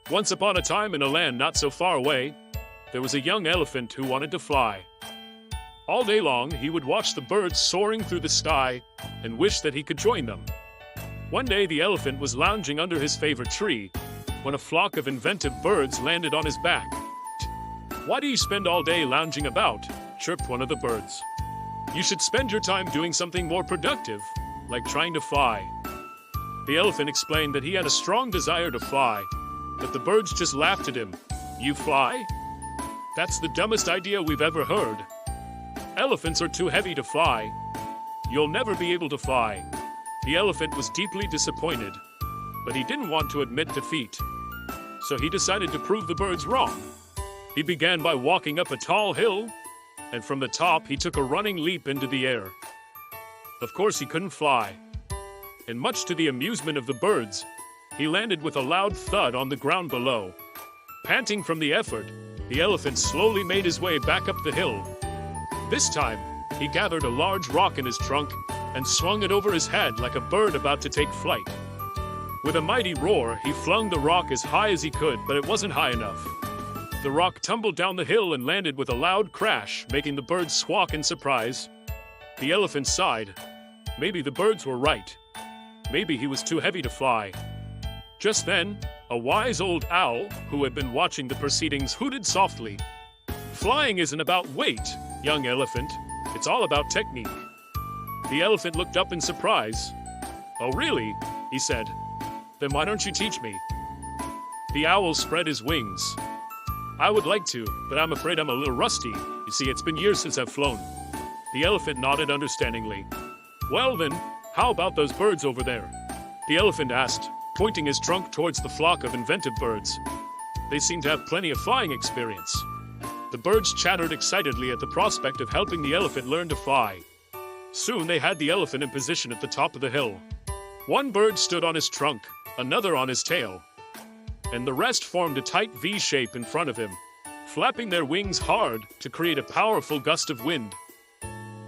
Once upon a time in a land not so far away, there was a young elephant who wanted to fly. All day long, he would watch the birds soaring through the sky and wish that he could join them. One day, the elephant was lounging under his favorite tree when a flock of inventive birds landed on his back. "Why do you spend all day lounging about?" chirped one of the birds. "You should spend your time doing something more productive, like trying to fly." The elephant explained that he had a strong desire to fly, but the birds just laughed at him. "You fly? That's the dumbest idea we've ever heard. Elephants are too heavy to fly. You'll never be able to fly." The elephant was deeply disappointed, but he didn't want to admit defeat. So he decided to prove the birds wrong. He began by walking up a tall hill, and from the top he took a running leap into the air. Of course he couldn't fly, and much to the amusement of the birds, he landed with a loud thud on the ground below. Panting from the effort, the elephant slowly made his way back up the hill. This time, he gathered a large rock in his trunk and swung it over his head like a bird about to take flight. With a mighty roar, he flung the rock as high as he could, but it wasn't high enough. The rock tumbled down the hill and landed with a loud crash, making the birds squawk in surprise. The elephant sighed. Maybe the birds were right. Maybe he was too heavy to fly. Just then, a wise old owl, who had been watching the proceedings, hooted softly. "Flying isn't about weight, young elephant. It's all about technique." The elephant looked up in surprise. "Oh, really?" he said. "Then why don't you teach me?" The owl spread his wings. "I would like to, but I'm afraid I'm a little rusty. You see, it's been years since I've flown." The elephant nodded understandingly. "Well then, how about those birds over there?" the elephant asked, pointing his trunk towards the flock of inventive birds. They seemed to have plenty of flying experience. The birds chattered excitedly at the prospect of helping the elephant learn to fly. Soon they had the elephant in position at the top of the hill. One bird stood on his trunk, another on his tail, and the rest formed a tight V shape in front of him, flapping their wings hard to create a powerful gust of wind.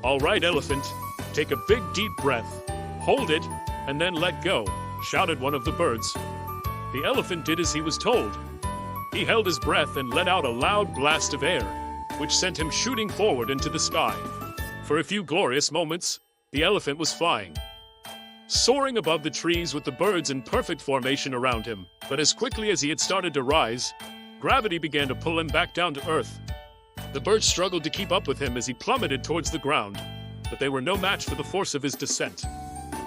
"All right, elephant, take a big deep breath, hold it, and then let go," shouted one of the birds. The elephant did as he was told. He held his breath and let out a loud blast of air, which sent him shooting forward into the sky. For a few glorious moments, the elephant was flying, soaring above the trees with the birds in perfect formation around him. But as quickly as he had started to rise, gravity began to pull him back down to earth. The birds struggled to keep up with him as he plummeted towards the ground, but they were no match for the force of his descent.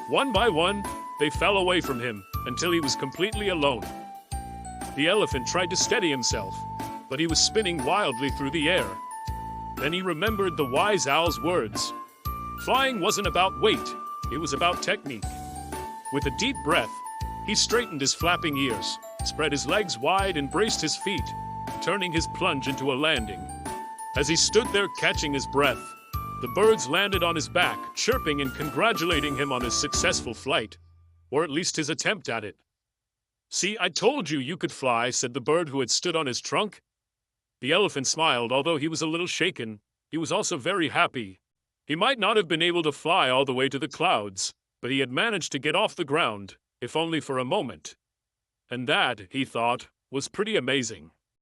One by one, they fell away from him until he was completely alone. The elephant tried to steady himself, but he was spinning wildly through the air. Then he remembered the wise owl's words. Flying wasn't about weight, it was about technique. With a deep breath, he straightened his flapping ears, spread his legs wide and braced his feet, turning his plunge into a landing. As he stood there catching his breath, the birds landed on his back, chirping and congratulating him on his successful flight, or at least his attempt at it. "See, I told you could fly," said the bird who had stood on his trunk. The elephant smiled, although he was a little shaken. He was also very happy. He might not have been able to fly all the way to the clouds, but he had managed to get off the ground, if only for a moment. And that, he thought, was pretty amazing.